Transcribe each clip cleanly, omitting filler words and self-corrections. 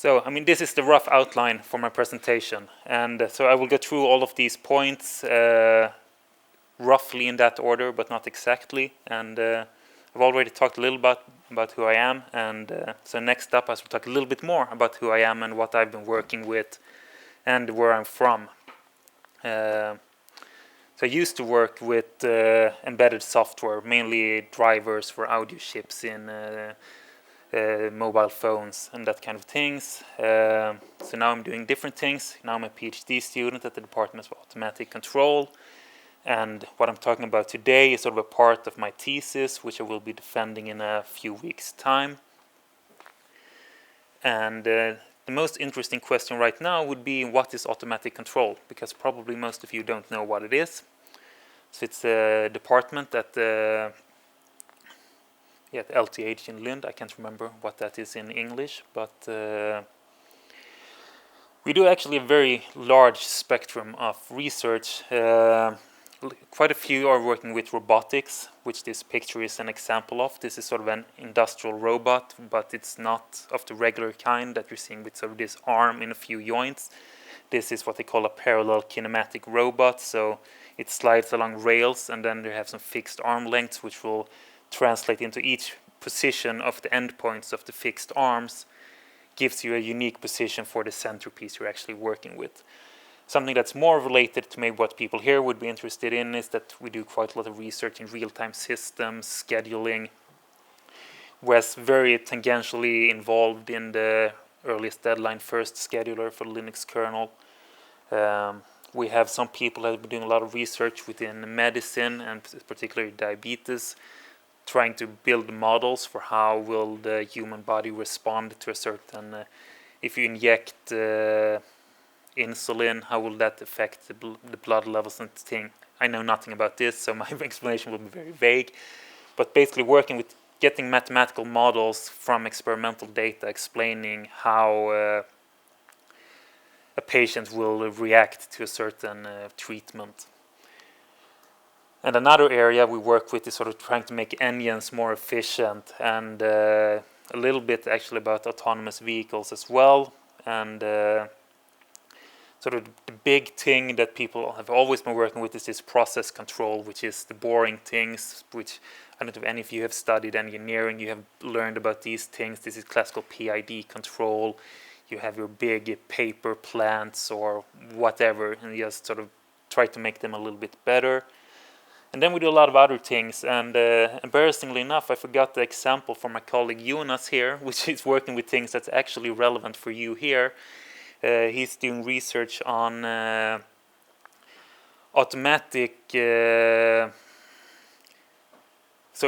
So, I mean, this is the rough outline for my presentation. And so I will go through all of these points roughly in that order, but not exactly. And I've already talked a little about who I am. And so next up, I will talk a little bit more about who I am and what I've been working with and where I'm from. So I used to work with embedded software, mainly drivers for audio chips in mobile phones and that kind of things. So now I'm doing different things. Now I'm a PhD student at the Department of Automatic Control. And what I'm talking about today is sort of a part of my thesis, which I will be defending in a few weeks' time. And the most interesting question right now would be, what is automatic control? Because probably most of you don't know what it is. So it's a department at the LTH in Lund. I can't remember what that is in English, but we do actually a very large spectrum of research. Quite a few are working with robotics, which this picture is an example of. This is sort of an industrial robot, but it's not of the regular kind that you're seeing with sort of this arm in a few joints. This is what they call a parallel kinematic robot. So it slides along rails, and then they have some fixed arm lengths, which will translate into each position of the endpoints of the fixed arms, gives you a unique position for the centerpiece you're actually working with. Something that's more related to maybe what people here would be interested in is that we do quite a lot of research in real-time systems, scheduling, was very tangentially involved in the earliest deadline first scheduler for the Linux kernel. We have some people that have been doing a lot of research within medicine and particularly diabetes, trying to build models for how will the human body respond to a certain, if you inject insulin, how will that affect the blood levels and thing. I know nothing about this, so my explanation will be very vague. But basically working with getting mathematical models from experimental data explaining how a patient will react to a certain treatment. And another area we work with is sort of trying to make engines more efficient, and a little bit actually about autonomous vehicles as well. And sort of the big thing that people have always been working with is this process control, which is the boring things, which I don't know if any of you have studied engineering, you have learned about these things. This is classical PID control. You have your big paper plants or whatever, and you just sort of try to make them a little bit better. And then we do a lot of other things, and embarrassingly enough, I forgot the example from my colleague Jonas here, which is working with things that's actually relevant for you here. He's doing research on automatic. So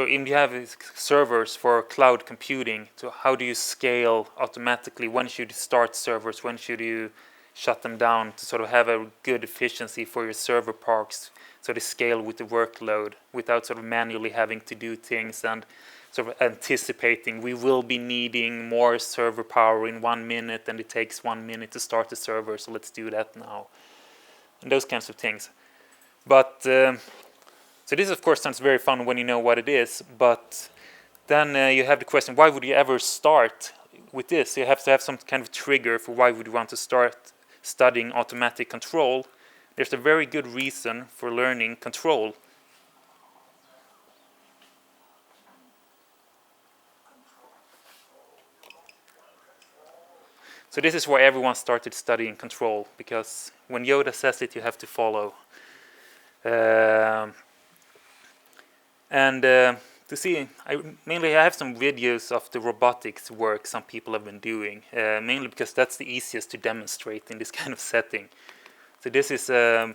you have servers for cloud computing. So how do you scale automatically? When should you start servers? When should you shut them down to sort of have a good efficiency for your server parks, so they scale with the workload without sort of manually having to do things and sort of anticipating we will be needing more server power in 1 minute and it takes 1 minute to start the server, so let's do that now. And those kinds of things. But so this of course sounds very fun when you know what it is, but then you have the question, why would you ever start with this? You have to have some kind of trigger for why would you want to start studying automatic control. There's a very good reason for learning control. So this is why everyone started studying control, because when Yoda says it, you have to follow. To see, mainly I have some videos of the robotics work some people have been doing, mainly because that's the easiest to demonstrate in this kind of setting. So this is so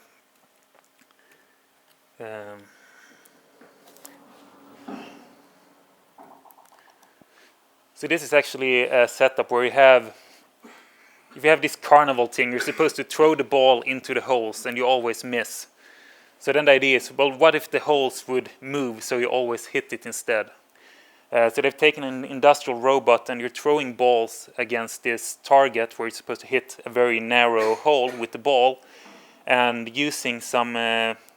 this is actually a setup where if you have this carnival thing, you're supposed to throw the ball into the holes and you always miss. So then the idea is, well, what if the holes would move so you always hit it instead? So they've taken an industrial robot and you're throwing balls against this target where you're supposed to hit a very narrow hole with the ball, and using some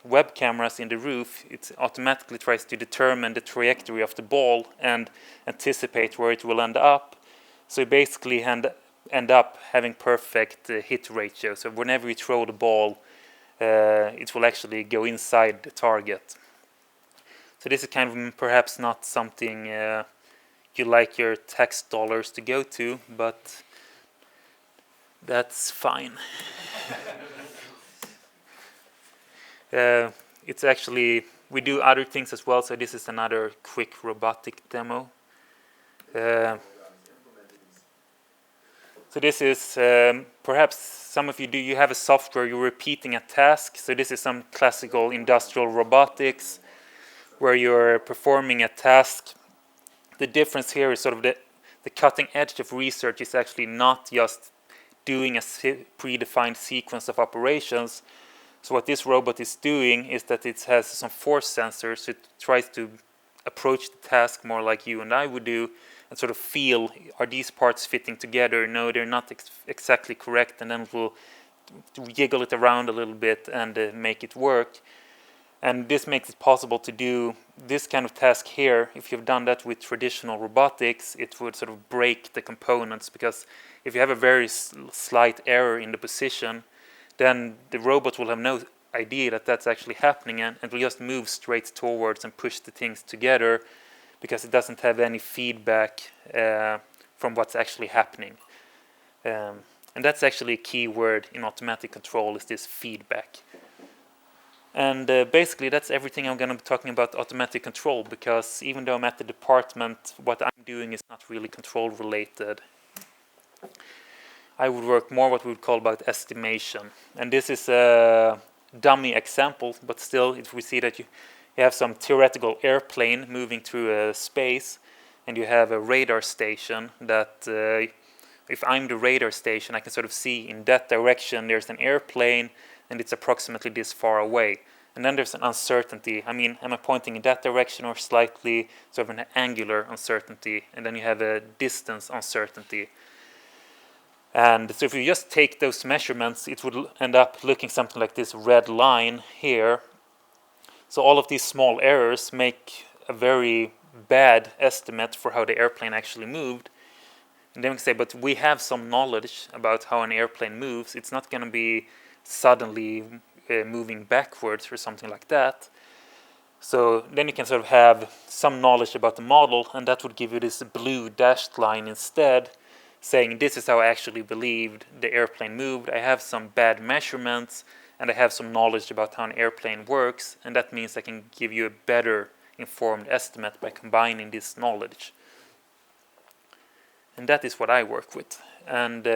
web cameras in the roof, it automatically tries to determine the trajectory of the ball and anticipate where it will end up. So you basically end up having perfect hit ratio. So whenever you throw the ball, it will actually go inside the target. So this is kind of perhaps not something you like your tax dollars to go to, but that's fine. It's actually, we do other things as well, so this is another quick robotic demo. So this is, perhaps some of you do, you have a software, you're repeating a task. So this is some classical industrial robotics where you're performing a task. The difference here is sort of the cutting edge of research is actually not just doing a predefined sequence of operations. So what this robot is doing is that it has some force sensors. So it tries to approach the task more like you and I would do and sort of feel, are these parts fitting together? No, they're not exactly correct, and then we'll jiggle it around a little bit and make it work. And this makes it possible to do this kind of task here. If you've done that with traditional robotics, it would sort of break the components, because if you have a very slight error in the position, then the robot will have no idea that that's actually happening, and it will just move straight towards and push the things together, because it doesn't have any feedback from what's actually happening. And that's actually a key word in automatic control, is this feedback. And basically that's everything I'm going to be talking about automatic control, because even though I'm at the department, what I'm doing is not really control related. I would work more what we would call about estimation. And this is a dummy example, but still, if we see that you have some theoretical airplane moving through space, and you have a radar station that, if I'm the radar station, I can sort of see in that direction there's an airplane, and it's approximately this far away. And then there's an uncertainty. I mean, am I pointing in that direction or slightly sort of an angular uncertainty? And then you have a distance uncertainty. And so if you just take those measurements, it would end up looking something like this red line here. So all of these small errors make a very bad estimate for how the airplane actually moved. And then we can say, but we have some knowledge about how an airplane moves. It's not going to be suddenly moving backwards or something like that. So then you can sort of have some knowledge about the model, and that would give you this blue dashed line instead, saying this is how I actually believed the airplane moved. I have some bad measurements, and I have some knowledge about how an airplane works, and that means I can give you a better informed estimate by combining this knowledge. And that is what I work with. And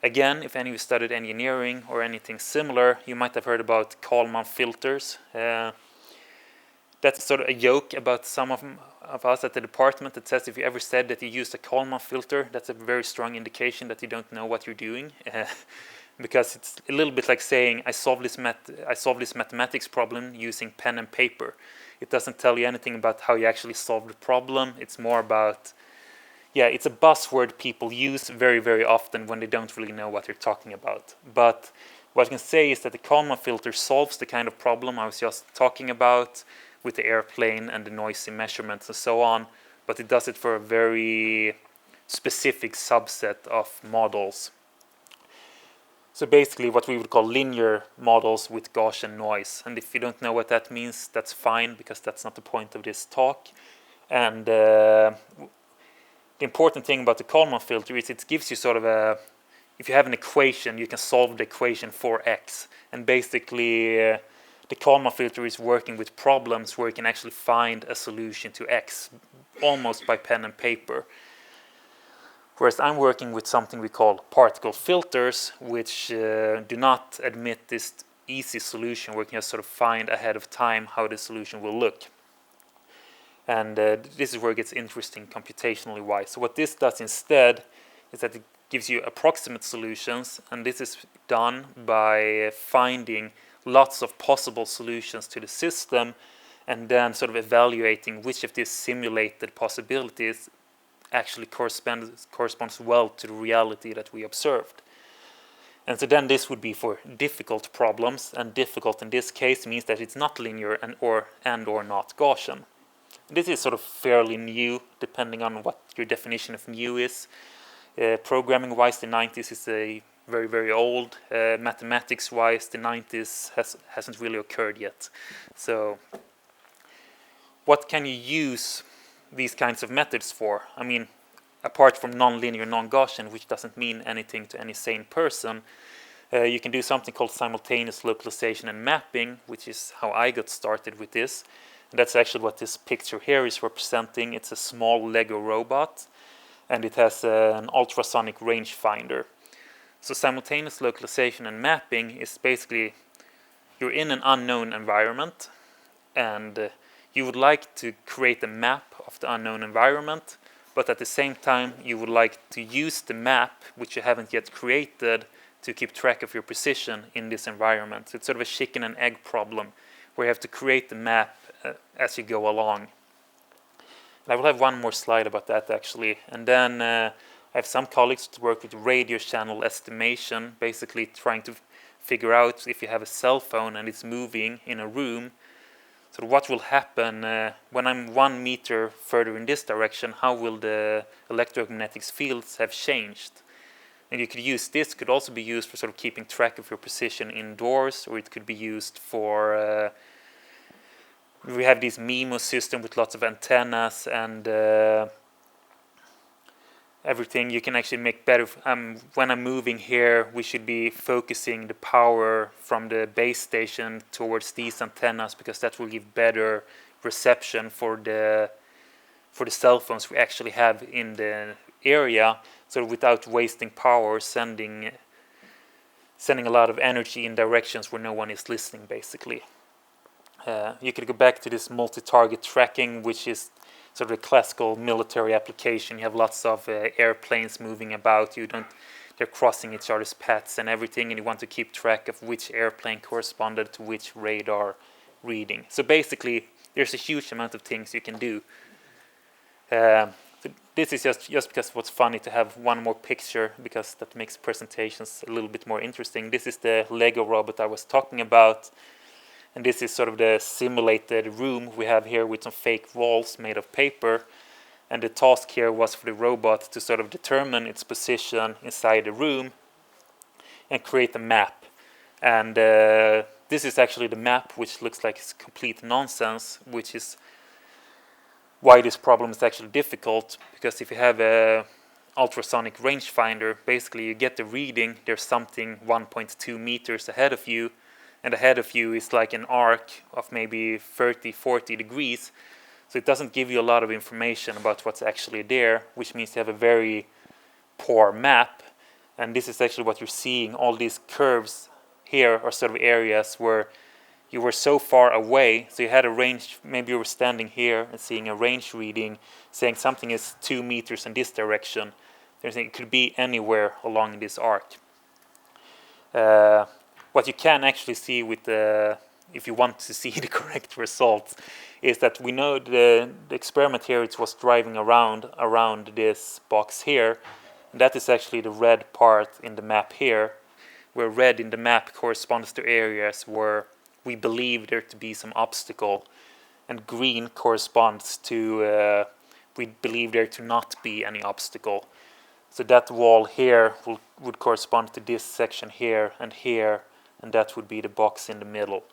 again, if any of you studied engineering or anything similar, you might have heard about Kalman filters. That's sort of a joke about some of us at the department that says if you ever said that you used a Kalman filter, that's a very strong indication that you don't know what you're doing. Because it's a little bit like saying I solved this mathematics problem using pen and paper. It doesn't tell you anything about how you actually solved the problem. It's more about, it's a buzzword people use very, very often when they don't really know what they're talking about. But what I can say is that the Kalman filter solves the kind of problem I was just talking about with the airplane and the noisy measurements and so on, but it does it for a very specific subset of models. So basically what we would call linear models with Gaussian noise. And if you don't know what that means, that's fine, because that's not the point of this talk. And the important thing about the Kalman filter is it gives you sort of if you have an equation, you can solve the equation for x. And basically the Kalman filter is working with problems where you can actually find a solution to x, almost by pen and paper. Whereas I'm working with something we call particle filters, which do not admit this easy solution where you can just sort of find ahead of time how the solution will look. And this is where it gets interesting computationally wise. So what this does instead is that it gives you approximate solutions, and this is done by finding lots of possible solutions to the system and then sort of evaluating which of these simulated possibilities actually corresponds well to the reality that we observed. And so then this would be for difficult problems, and difficult in this case means that it's not linear and or not Gaussian. This is sort of fairly new, depending on what your definition of new is. Programming-wise, the 90s is a very, very old. Mathematics-wise, the 90s hasn't really occurred yet. So what can you use these kinds of methods for? I mean, apart from non-linear, non-Gaussian, which doesn't mean anything to any sane person, you can do something called simultaneous localization and mapping, which is how I got started with this. And that's actually what this picture here is representing. It's a small Lego robot, and it has an ultrasonic rangefinder. So simultaneous localization and mapping is basically you're in an unknown environment, and you would like to create a map of the unknown environment, but at the same time you would like to use the map, which you haven't yet created, to keep track of your position in this environment. So it's sort of a chicken and egg problem, where you have to create the map as you go along. And I will have one more slide about that actually. And then I have some colleagues to work with radio channel estimation, basically trying to figure out if you have a cell phone and it's moving in a room. So what will happen when I'm 1 meter further in this direction? How will the electromagnetic fields have changed? And you could use this, could also be used for sort of keeping track of your position indoors, or it could be used for, we have this MIMO system with lots of antennas and everything. You can actually make better, when I'm moving here, we should be focusing the power from the base station towards these antennas, because that will give better reception for the cell phones we actually have in the area, so without wasting power, sending a lot of energy in directions where no one is listening, basically. You could go back to this multi-target tracking, which is sort of a classical military application. You have lots of airplanes moving about. They're crossing each other's paths and everything, and you want to keep track of which airplane corresponded to which radar reading. So basically, there's a huge amount of things you can do. So this is just because what's funny to have one more picture, because that makes presentations a little bit more interesting. This is the Lego robot I was talking about. And this is sort of the simulated room we have here with some fake walls made of paper. And the task here was for the robot to sort of determine its position inside the room and create a map. And this is actually the map, which looks like it's complete nonsense, which is why this problem is actually difficult. Because if you have a ultrasonic rangefinder, basically you get the reading, there's something 1.2 meters ahead of you, and ahead of you is like an arc of maybe 30-40 degrees. So it doesn't give you a lot of information about what's actually there, which means you have a very poor map. And this is actually what you're seeing. All these curves here are sort of areas where you were so far away, so you had a range, maybe you were standing here and seeing a range reading saying something is 2 meters in this direction. It could be anywhere along this arc. What you can actually see with if you want to see the correct results, is that we know the experiment here, it was driving around this box here. And that is actually the red part in the map here, where red in the map corresponds to areas where we believe there to be some obstacle, and green corresponds to we believe there to not be any obstacle. So that wall here would correspond to this section here, and that would be the box in the middle.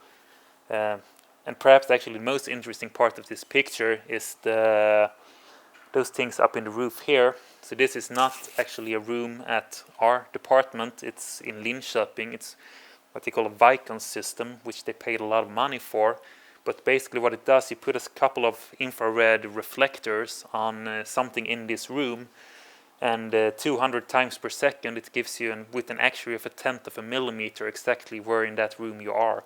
And perhaps actually the most interesting part of this picture is those things up in the roof here. So this is not actually a room at our department. It's in Linköping. It's what they call a Vicon system, which they paid a lot of money for. But basically what it does, you put a couple of infrared reflectors on something in this room, and 200 times per second it gives you, with an accuracy of 1/10 of a millimeter, exactly where in that room you are.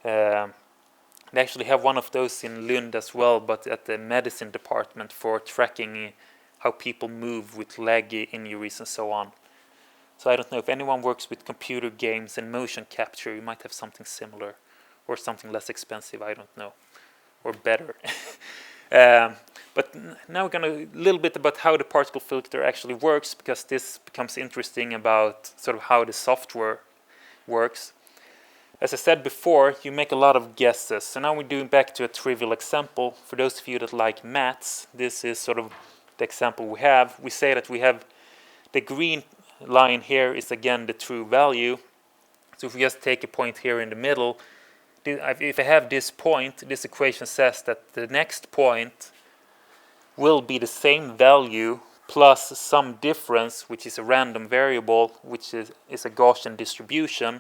They actually have one of those in Lund as well, but at the medicine department, for tracking how people move with leg injuries and so on. So I don't know if anyone works with computer games and motion capture, you might have something similar, or something less expensive, I don't know, or better. But now we're going to a little bit about how the particle filter actually works, because this becomes interesting about sort of how the software works. As I said before, you make a lot of guesses. So now we're doing back to a trivial example. For those of you that like maths, this is sort of the example we have. We say that we have The green line here is again the true value. So if we just take a point here in the middle, if I have this point, this equation says that the next point will be the same value plus some difference, which is a random variable, which is a Gaussian distribution.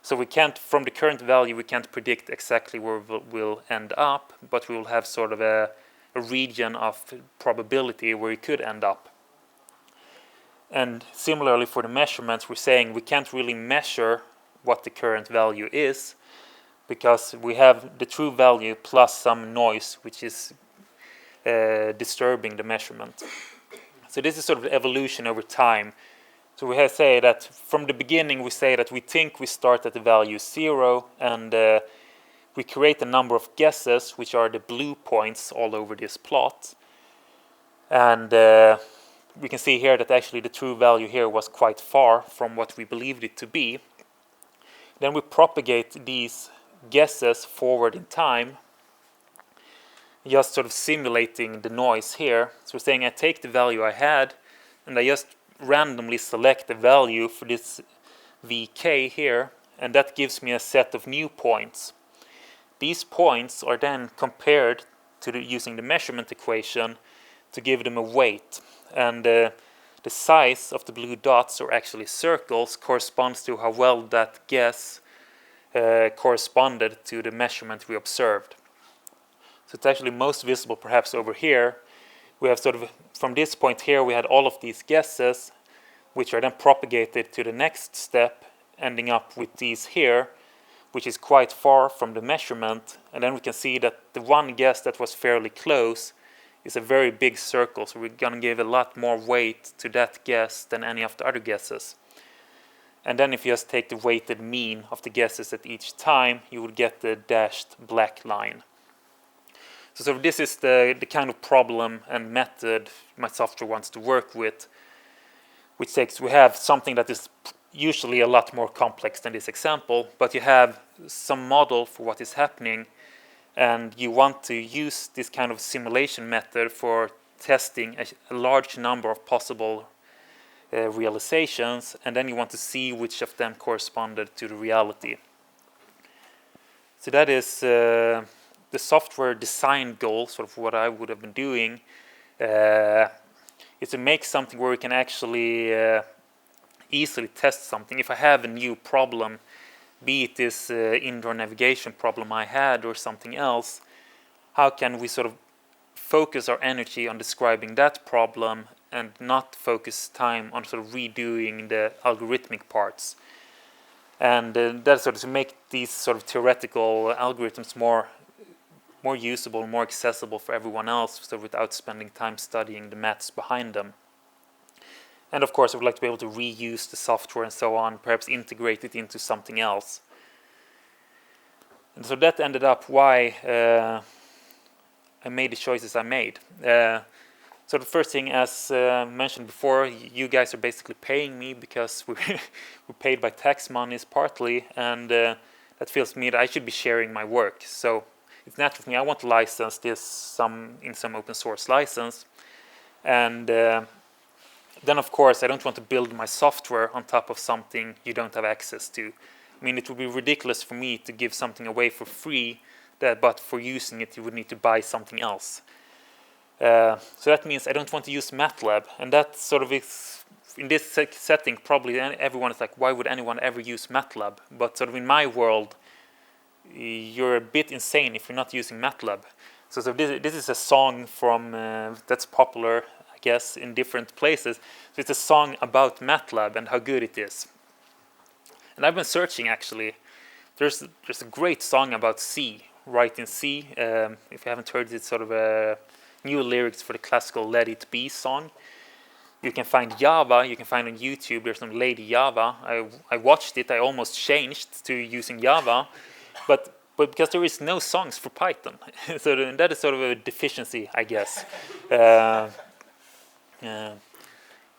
So we can't, from the current value, we can't predict exactly where we'll end up, but we will have sort of a region of probability where it could end up. And similarly for the measurements, we're saying we can't really measure what the current value is, because we have the true value plus some noise, which is disturbing the measurement. So this is sort of the evolution over time. So we say that from the beginning we say that we think we start at the value 0, and we create a number of guesses, which are the blue points all over this plot. And we can see here that actually the true value here was quite far from what we believed it to be. Then we propagate these guesses forward in time, just sort of simulating the noise here. So we're saying I take the value I had and I just randomly select the value for this vk here, and that gives me a set of new points. These points are then compared to using the measurement equation to give them a weight, and the size of the blue dots, or actually circles, corresponds to how well that guess corresponded to the measurement we observed. So it's actually most visible perhaps over here. We have sort of, from this point here, we had all of these guesses, which are then propagated to the next step, ending up with these here, which is quite far from the measurement. And then we can see that the one guess that was fairly close is a very big circle. So we're going to give a lot more weight to that guess than any of the other guesses. And then if you just take the weighted mean of the guesses at each time, you would get the dashed black line. So this is the kind of problem and method my software wants to work with, which takes, we have something that is usually a lot more complex than this example, but you have some model for what is happening, and you want to use this kind of simulation method for testing a large number of possible realizations, and then you want to see which of them corresponded to the reality. So that is the software design goal, sort of what I would have been doing, is to make something where we can actually easily test something. If I have a new problem, be it this indoor navigation problem I had or something else, how can we sort of focus our energy on describing that problem and not focus time on sort of redoing the algorithmic parts? And that's sort of to make these sort of theoretical algorithms more usable, more accessible for everyone else, so without spending time studying the maths behind them. And of course, I would like to be able to reuse the software and so on, perhaps integrate it into something else. And so that ended up why I made the choices I made. So the first thing, as mentioned before, you guys are basically paying me because we're paid by tax monies partly, and that feels to me that I should be sharing my work. So it's natural for me. I want to license this in some open source license, and then of course I don't want to build my software on top of something you don't have access to. I mean, it would be ridiculous for me to give something away for free, but for using it you would need to buy something else. So that means I don't want to use MATLAB, and that sort of is, in this setting, probably everyone is like, why would anyone ever use MATLAB? But sort of in my world, you're a bit insane if you're not using MATLAB. So this is a song from that's popular, I guess, in different places. So it's a song about MATLAB and how good it is. And I've been searching, actually. There's a great song about C, Write in C. If you haven't heard it, it's sort of a new lyrics for the classical Let It Be song. You can find Java, you can find on YouTube, there's some Lady Java. I watched it, I almost changed to using Java, but because there is no songs for Python. So that is sort of a deficiency, I guess. But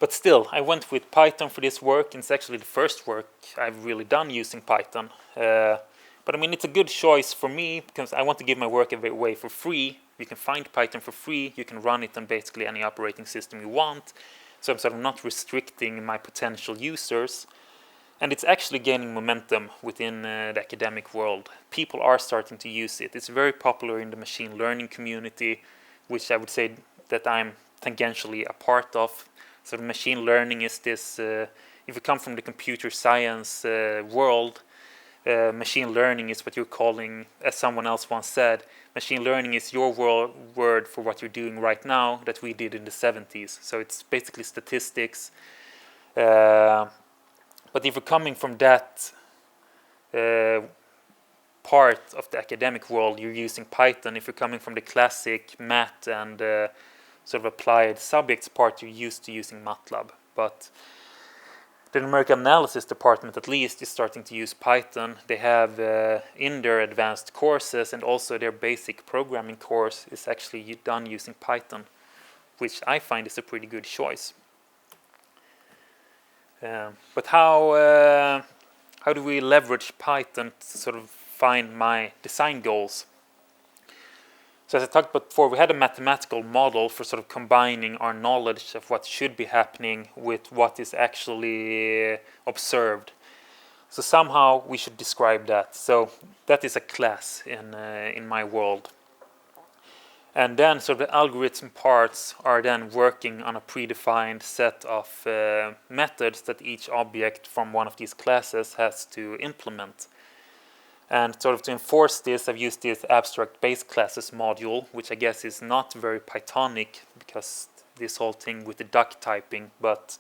still, I went with Python for this work, and it's actually the first work I've really done using Python. But I mean, it's a good choice for me because I want to give my work away for free. You can find Python for free. You can run it on basically any operating system you want. So I'm sort of not restricting my potential users. And it's actually gaining momentum within the academic world. People are starting to use it. It's very popular in the machine learning community, which I would say that I'm tangentially a part of. So the machine learning is this, if you come from the computer science world, machine learning is what you're calling, as someone else once said, machine learning is your word for what you're doing right now that we did in the 70s. So it's basically statistics. But if you're coming from that part of the academic world, you're using Python. If you're coming from the classic math and sort of applied subjects part, you're used to using MATLAB. But the numerical analysis department, at least, is starting to use Python. They have in their advanced courses, and also their basic programming course is actually done using Python, which I find is a pretty good choice. But how do we leverage Python to sort of find my design goals? So as I talked about before, we had a mathematical model for sort of combining our knowledge of what should be happening with what is actually observed. So somehow we should describe that. So that is a class in my world. And then sort of the algorithm parts are then working on a predefined set of methods that each object from one of these classes has to implement. And sort of to enforce this, I've used this abstract base classes module, which I guess is not very Pythonic because this whole thing with the duck typing, but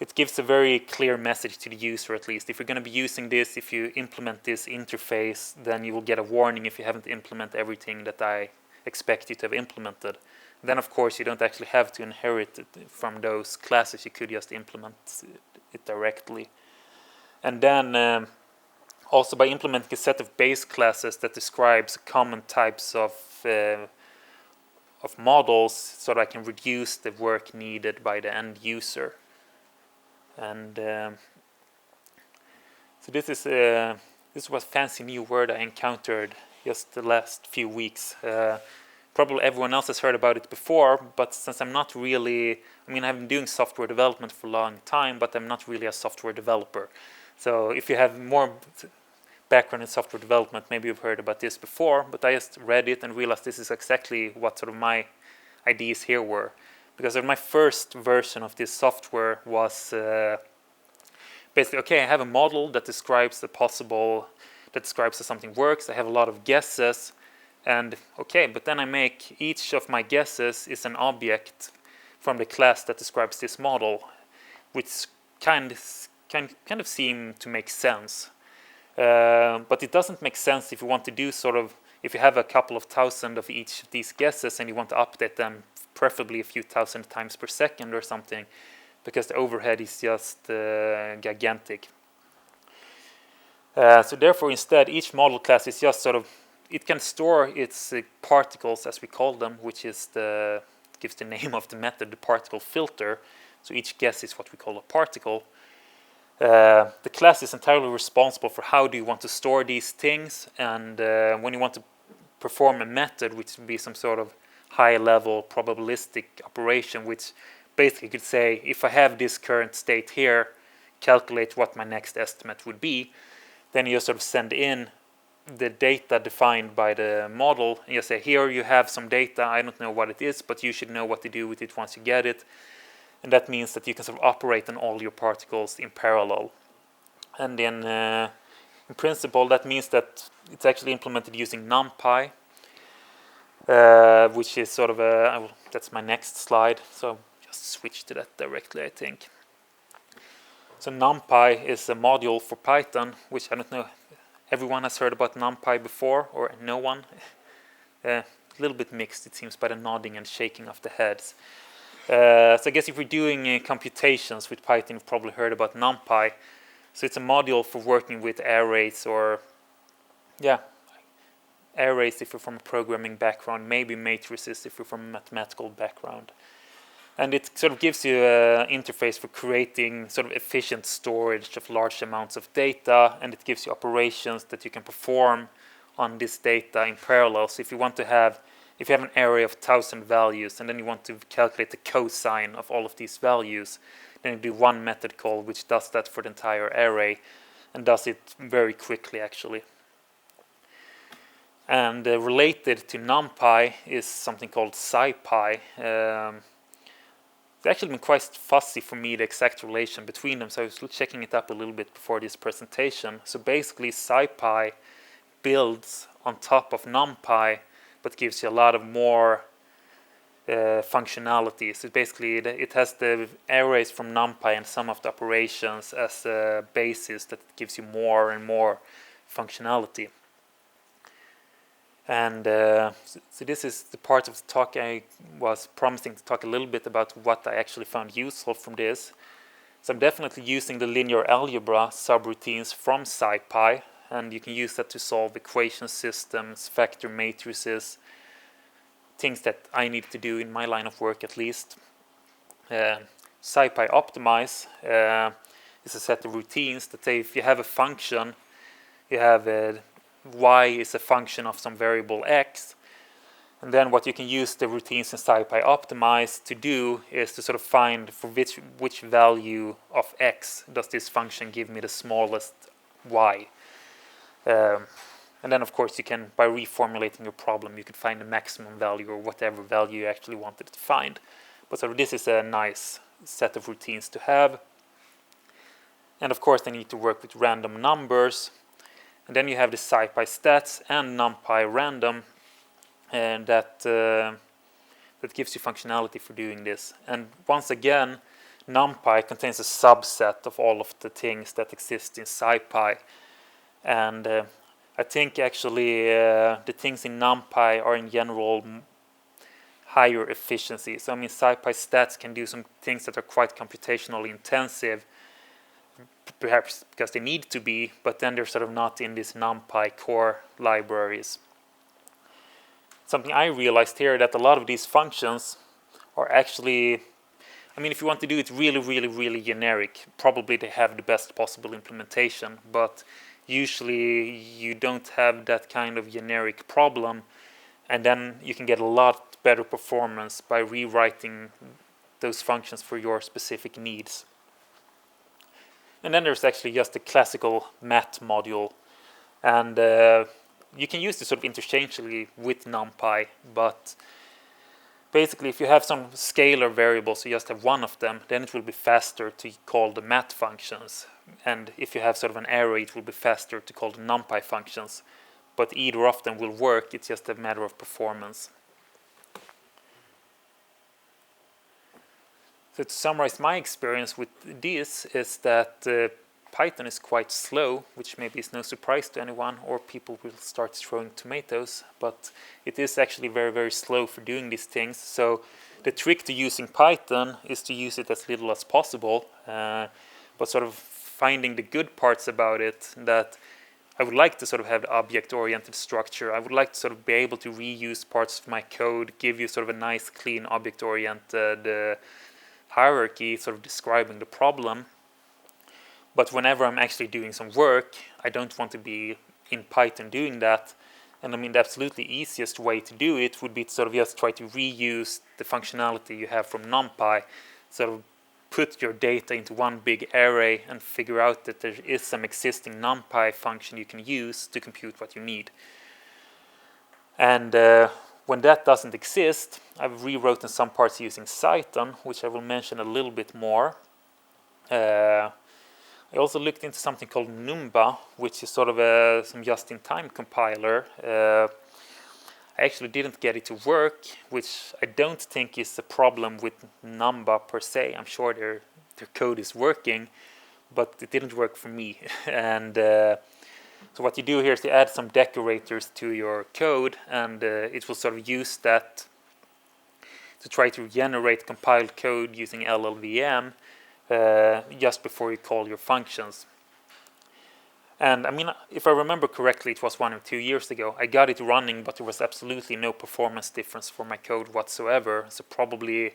it gives a very clear message to the user, at least. If you're going to be using this, if you implement this interface, then you will get a warning if you haven't implemented everything that I expect you to have implemented. Then of course you don't actually have to inherit it from those classes. You could just implement it directly. And then also by implementing a set of base classes that describes common types of models, so that I can reduce the work needed by the end user. And so this was a fancy new word I encountered just the last few weeks. Probably everyone else has heard about it before, but since I'm not really, I've been doing software development for a long time, but I'm not really a software developer. So if you have more background in software development, maybe you've heard about this before, but I just read it and realized this is exactly what sort of my ideas here were. Because my first version of this software was basically, okay, I have a model that describes that something works. I have a lot of guesses, and okay, but then I make each of my guesses is an object from the class that describes this model, which kind of seem to make sense. But it doesn't make sense if you want to do if you have a couple of thousand of each of these guesses and you want to update them preferably a few thousand times per second or something, because the overhead is just gigantic. So therefore, instead, each model class is just it can store its particles, as we call them, which is gives the name of the method, the particle filter. So each guess is what we call a particle. The class is entirely responsible for how do you want to store these things, and when you want to perform a method, which would be some sort of high-level probabilistic operation, which basically could say, if I have this current state here, calculate what my next estimate would be. Then you sort of send in the data defined by the model, and you say, here you have some data, I don't know what it is, but you should know what to do with it once you get it. And that means that you can sort of operate on all your particles in parallel. And then in principle, that means that it's actually implemented using Numpy, which is sort of that's my next slide, so I'll just switch to that directly, I think. So Numpy is a module for Python, which I don't know, everyone has heard about Numpy before, or no one? A little bit mixed, it seems, by the nodding and shaking of the heads. So I guess if we're doing computations with Python, you've probably heard about Numpy. So it's a module for working with arrays, or arrays if you're from a programming background, maybe matrices if you're from a mathematical background. And it sort of gives you an interface for creating sort of efficient storage of large amounts of data, and it gives you operations that you can perform on this data in parallel. So if you want to have if you have an array of 1,000 values and then you want to calculate the cosine of all of these values, then you do one method call which does that for the entire array and does it very quickly actually. And related to NumPy is something called SciPy. It's actually been quite fussy for me, the exact relation between them, so I was checking it up a little bit before this presentation. So basically SciPy builds on top of NumPy but gives you a lot of more functionality. So basically it has the arrays from NumPy and some of the operations as a basis that gives you more and more functionality. And so this is the part of the talk I was promising to talk a little bit about what I actually found useful from this. So I'm definitely using the linear algebra subroutines from SciPy, and you can use that to solve equation systems, factor matrices, things that I need to do in my line of work at least. SciPy optimize is a set of routines that say if you have a function, you have y is a function of some variable x, and then what you can use the routines in SciPy optimize to do is to sort of find for which value of x does this function give me the smallest y. And then of course you can, by reformulating your problem, you can find the maximum value or whatever value you actually wanted to find. But so this is a nice set of routines to have. And of course they need to work with random numbers. And then you have the SciPy stats and Numpy Random, and that gives you functionality for doing this. And once again, NumPy contains a subset of all of the things that exist in SciPy. And I think actually the things in NumPy are in general higher efficiency. So I mean SciPy stats can do some things that are quite computationally intensive, perhaps because they need to be, but then they're sort of not in these NumPy core libraries. Something I realized here that a lot of these functions are actually, I mean if you want to do it really generic, probably they have the best possible implementation, but usually you don't have that kind of generic problem, and then you can get a lot better performance by rewriting those functions for your specific needs. And then there's actually just a classical math module, and you can use this sort of interchangeably with NumPy, but basically if you have some scalar variables, you just have one of them, then it will be faster to call the math functions. And if you have sort of an array, it will be faster to call the NumPy functions. But either of them will work, it's just a matter of performance. So to summarize my experience with this is that Python is quite slow, which maybe is no surprise to anyone, or people will start throwing tomatoes, but it is actually very slow for doing these things. So the trick to using Python is to use it as little as possible, but sort of finding the good parts about it, that I would like to sort of have the object-oriented structure. I would like to sort of be able to reuse parts of my code, give you sort of a nice, clean, object-oriented hierarchy, sort of describing the problem. But whenever I'm actually doing some work, I don't want to be in Python doing that. And I mean, the absolutely easiest way to do it would be to sort of just try to reuse the functionality you have from NumPy, sort of put your data into one big array and figure out that there is some existing NumPy function you can use to compute what you need. And when that doesn't exist, I've rewritten some parts using Cython, which I will mention a little bit more. I also looked into something called Numbaa, which is sort of some just-in-time compiler. I actually didn't get it to work, which I don't think is a problem with Numbaa per se. I'm sure their code is working, but it didn't work for me. And so what you do here is you add some decorators to your code, and it will sort of use that to try to generate compiled code using LLVM just before you call your functions. And I mean, if I remember correctly, it was 1 or 2 years ago. I got it running, but there was absolutely no performance difference for my code whatsoever. So probably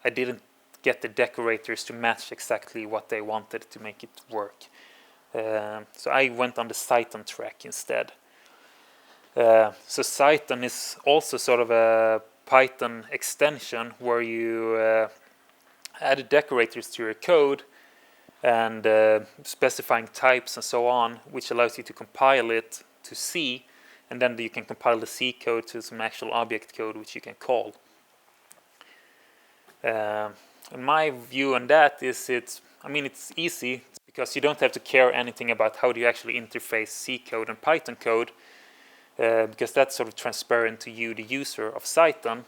I didn't get the decorators to match exactly what they wanted to make it work. So I went on the Cython track instead. So Cython is also sort of a Python extension where you add decorators to your code and specifying types and so on, which allows you to compile it to C, and then you can compile the C code to some actual object code which you can call. And my view on that is it's easy because you don't have to care anything about how do you actually interface C code and Python code, because that's sort of transparent to you, the user of Cython.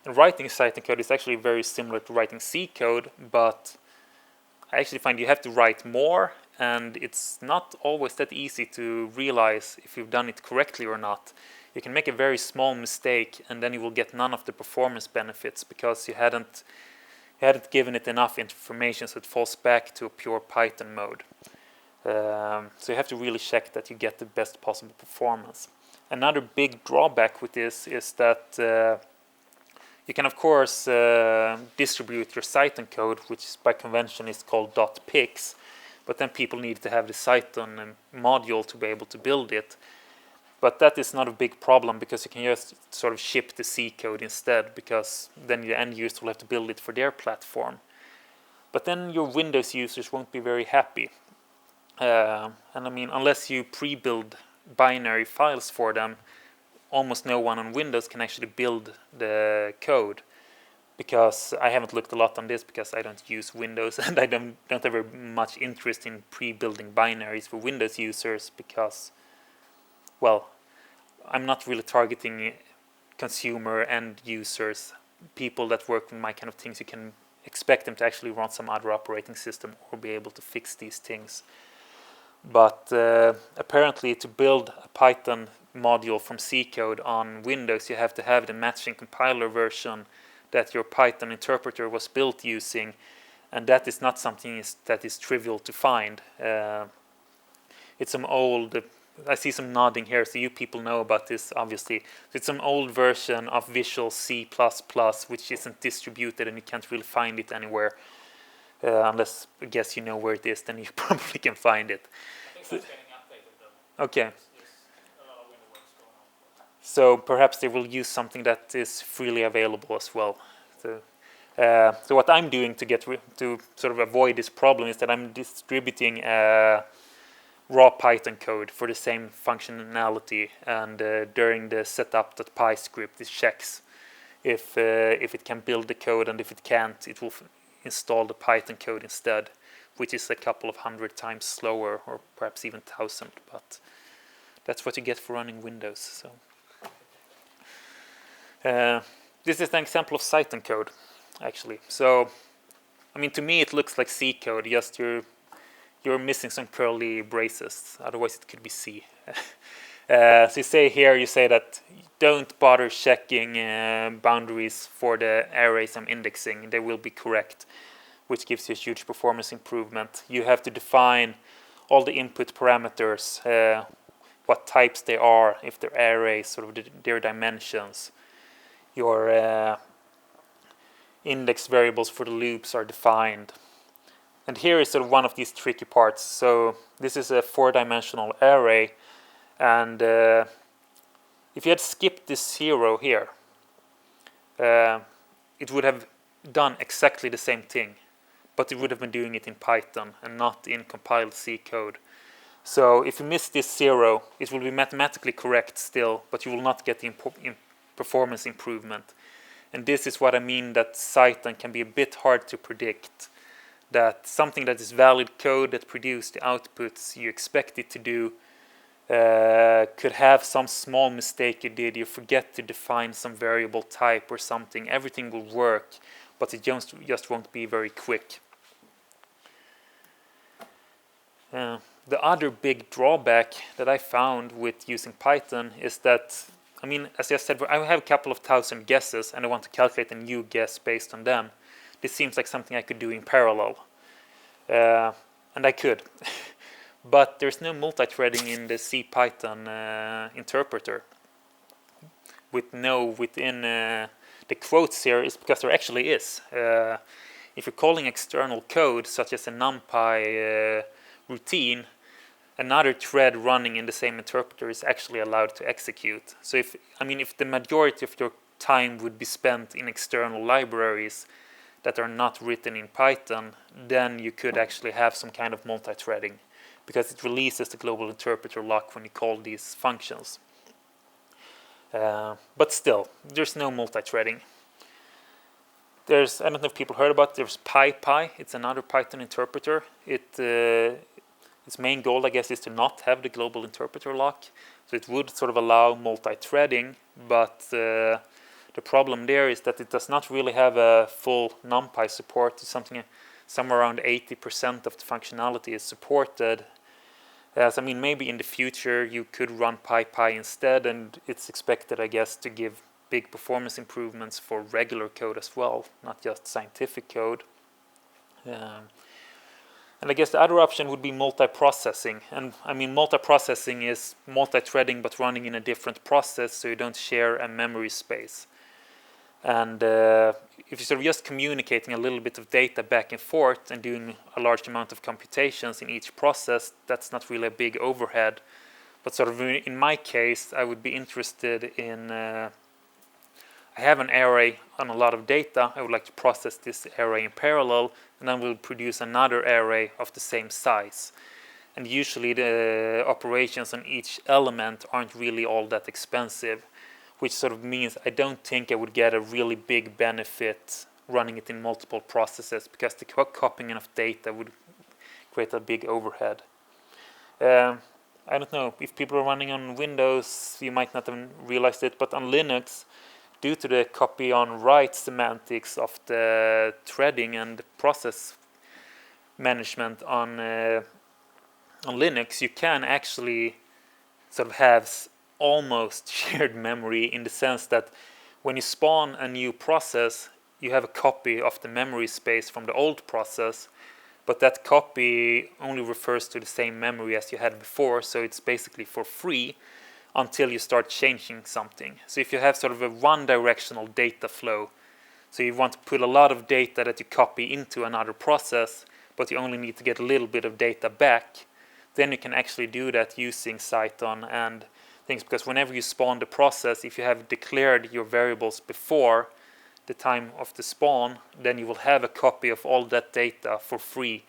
And writing Cython code is actually very similar to writing C code, but I actually find you have to write more, and it's not always that easy to realize if you've done it correctly or not. You can make a very small mistake, and then you will get none of the performance benefits because you hadn't given it enough information, so it falls back to a pure Python mode. So you have to really check that you get the best possible performance. Another big drawback with this is that you can, of course, distribute your Cython code, which by convention is called .pix, but then people need to have the Cython module to be able to build it. But that is not a big problem because you can just sort of ship the C code instead, because then the end user will have to build it for their platform. But then your Windows users won't be very happy. And I mean, unless you pre-build binary files for them, almost no one on Windows can actually build the code, because I haven't looked a lot on this because I don't use Windows and I don't have very much interest in pre-building binaries for Windows users because, well, I'm not really targeting consumer end users, people that work with my kind of things. You can expect them to actually run some other operating system or be able to fix these things. But apparently to build a Python module from C code on Windows, you have to have the matching compiler version that your Python interpreter was built using, and that is not something that is trivial to find. It's some old, I see some nodding here, so you people know about this obviously. It's some old version of Visual C++, which isn't distributed and you can't really find it anywhere. Unless, I guess you know where it is, then you probably can find it. I think that's getting updated though. Okay. There's a lot of window works going on. So perhaps they will use something that is freely available as well. So what I'm doing to sort of avoid this problem is that I'm distributing raw Python code for the same functionality, and during the setup.py script it checks if it can build the code, and if it can't, it will install the Python code instead, which is a couple of 100 times slower, or perhaps even 1,000, but that's what you get for running Windows. So this is an example of Cython code, actually. So, I mean, to me it looks like C code, just you're missing some curly braces, otherwise it could be C. So you say that don't bother checking boundaries for the arrays I'm indexing, they will be correct, which gives you a huge performance improvement. You have to define all the input parameters, what types they are, if they're arrays, sort of their dimensions. Your index variables for the loops are defined. And here is sort of one of these tricky parts. So this is a 4-dimensional array, and if you had skipped this 0 here, it would have done exactly the same thing, but it would have been doing it in Python and not in compiled C code. So if you miss this 0, it will be mathematically correct still, but you will not get the performance improvement. And this is what I mean that Cython can be a bit hard to predict. That something that is valid code that produces the outputs you expect it to do could have some small mistake you did. You forget to define some variable type or something. Everything will work, but it just won't be very quick. The other big drawback that I found with using Python is that, I mean, as I said, I have a couple of 1,000 guesses and I want to calculate a new guess based on them. This seems like something I could do in parallel. And I could. But there's no multi-threading in the C Python interpreter. Within the quotes here is because there actually is. If you're calling external code, such as a Numpy routine, another thread running in the same interpreter is actually allowed to execute. So if the majority of your time would be spent in external libraries that are not written in Python, then you could actually have some kind of multi-threading, because it releases the global interpreter lock when you call these functions. But still, there's no multi-threading. I don't know if people heard about it, there's PyPy. It's another Python interpreter. Its main goal, I guess, is to not have the global interpreter lock. So it would sort of allow multi-threading, but the problem there is that it does not really have a full NumPy support. Somewhere around 80% of the functionality is supported. So maybe in the future you could run PyPy instead, and it's expected, I guess, to give big performance improvements for regular code as well, not just scientific code. And I guess the other option would be multiprocessing. And multiprocessing is multi-threading but running in a different process, so you don't share a memory space. And if you're sort of just communicating a little bit of data back and forth and doing a large amount of computations in each process, that's not really a big overhead. But sort of in my case, I would be interested in I have an array on a lot of data. I would like to process this array in parallel, and then we'll produce another array of the same size. And usually the operations on each element aren't really all that expensive, which sort of means I don't think I would get a really big benefit running it in multiple processes, because the copying of data would create a big overhead. I don't know, if people are running on Windows, you might not have realized it, but on Linux, due to the copy on write semantics of the threading and process management on Linux, you can actually sort of have almost shared memory, in the sense that when you spawn a new process, you have a copy of the memory space from the old process, but that copy only refers to the same memory as you had before, so it's basically for free until you start changing something. So if you have sort of a one-directional data flow, so you want to put a lot of data that you copy into another process, but you only need to get a little bit of data back, then you can actually do that using Cython and things, because whenever you spawn the process, if you have declared your variables before the time of the spawn, then you will have a copy of all that data for free,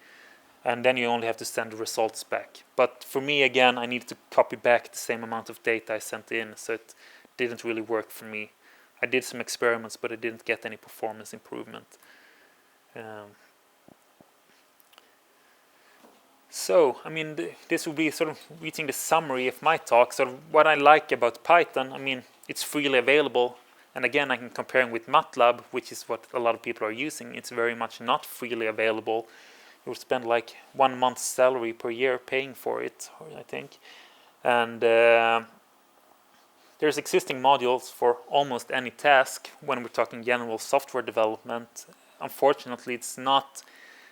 and then you only have to send the results back. But for me, again, I needed to copy back the same amount of data I sent in, so it didn't really work for me. I did some experiments, but I didn't get any performance improvement. So, this will be sort of reaching the summary of my talk. Sort of what I like about Python, it's freely available. And again, I can compare it with MATLAB, which is what a lot of people are using. It's very much not freely available. You would spend like 1 month's salary per year paying for it, I think. And there's existing modules for almost any task when we're talking general software development. Unfortunately, it's not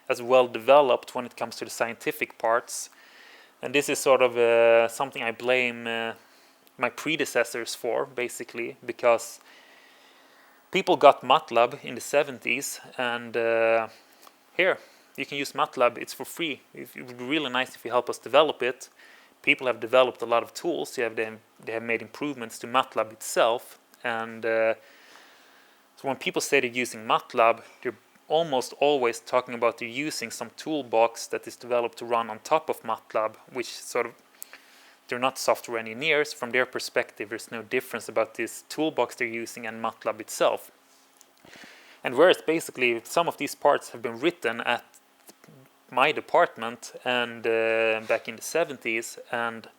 as well developed when it comes to the scientific parts. And this is sort of something I blame my predecessors for, basically, because people got MATLAB in the 70s, and here, you can use MATLAB, it's for free. It would be really nice if you help us develop it. People have developed a lot of tools. They have made improvements to MATLAB itself. And so when people say they're using MATLAB, they're almost always talking about they're using some toolbox that is developed to run on top of MATLAB, which sort of, they're not software engineers. From their perspective, there's no difference about this toolbox they're using and MATLAB itself. And whereas basically some of these parts have been written at my department and back in the 70s, and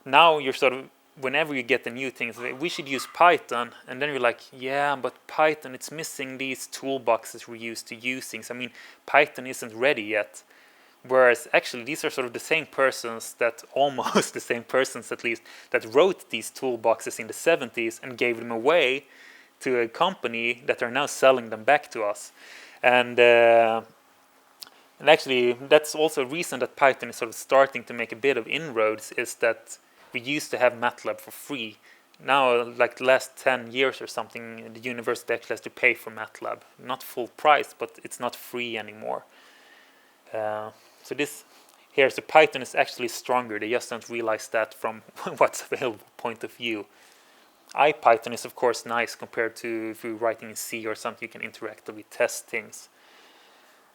now you're sort of, whenever you get the new things, we should use Python, and then you're like, yeah, but Python, it's missing these toolboxes we're used to using. So Python isn't ready yet. Whereas actually these are sort of the same persons that, almost the same persons at least, that wrote these toolboxes in the 70s and gave them away to a company that are now selling them back to us. And actually that's also a reason that Python is sort of starting to make a bit of inroads, is that we used to have MATLAB for free. Now, like the last 10 years or something, the university actually has to pay for MATLAB. Not full price, but it's not free anymore. So this, here, so Python is actually stronger. They just don't realize that from what's available point of view. IPython is of course nice compared to if you're writing in C or something, you can interactively test things.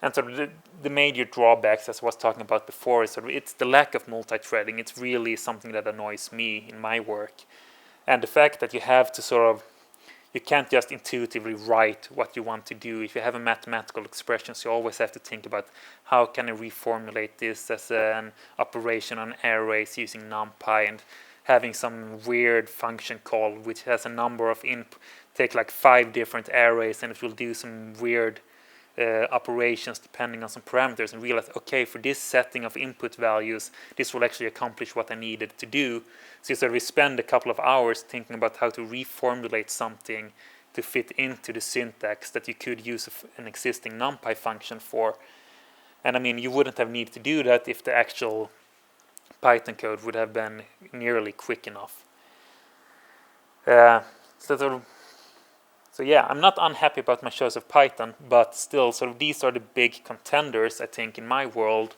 And sort of the major drawbacks, as I was talking about before, is sort of it's the lack of multi-threading. It's really something that annoys me in my work. And the fact that you have to sort of, you can't just intuitively write what you want to do. If you have a mathematical expression, so you always have to think about how can I reformulate this as an operation on arrays using NumPy, and having some weird function call which has a number of take like 5 different arrays, and it will do some weird operations depending on some parameters, and realize, okay, for this setting of input values, this will actually accomplish what I needed to do. So you sort of spend a couple of hours thinking about how to reformulate something to fit into the syntax that you could use an existing NumPy function for. And I mean, you wouldn't have needed to do that if the actual Python code would have been nearly quick enough. So yeah, I'm not unhappy about my choice of Python, but still, sort of these are the big contenders, I think, in my world,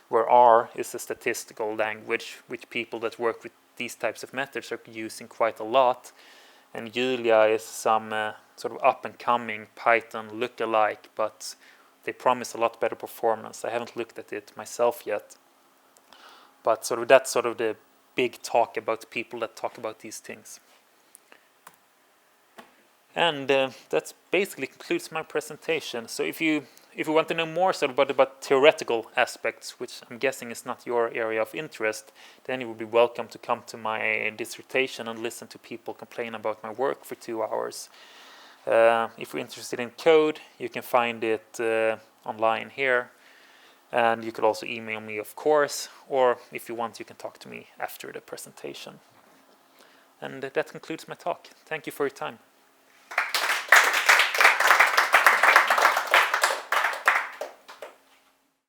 where R is a statistical language, which people that work with these types of methods are using quite a lot, and Julia is some sort of up-and-coming Python look-alike, but they promise a lot better performance. I haven't looked at it myself yet, but sort of that's sort of the big talk about people that talk about these things. And that basically concludes my presentation. So if you want to know more sort of about theoretical aspects, which I'm guessing is not your area of interest, then you would be welcome to come to my dissertation and listen to people complain about my work for 2 hours. If you're interested in code, you can find it online here. And you could also email me, of course, or if you want, you can talk to me after the presentation. And that concludes my talk. Thank you for your time.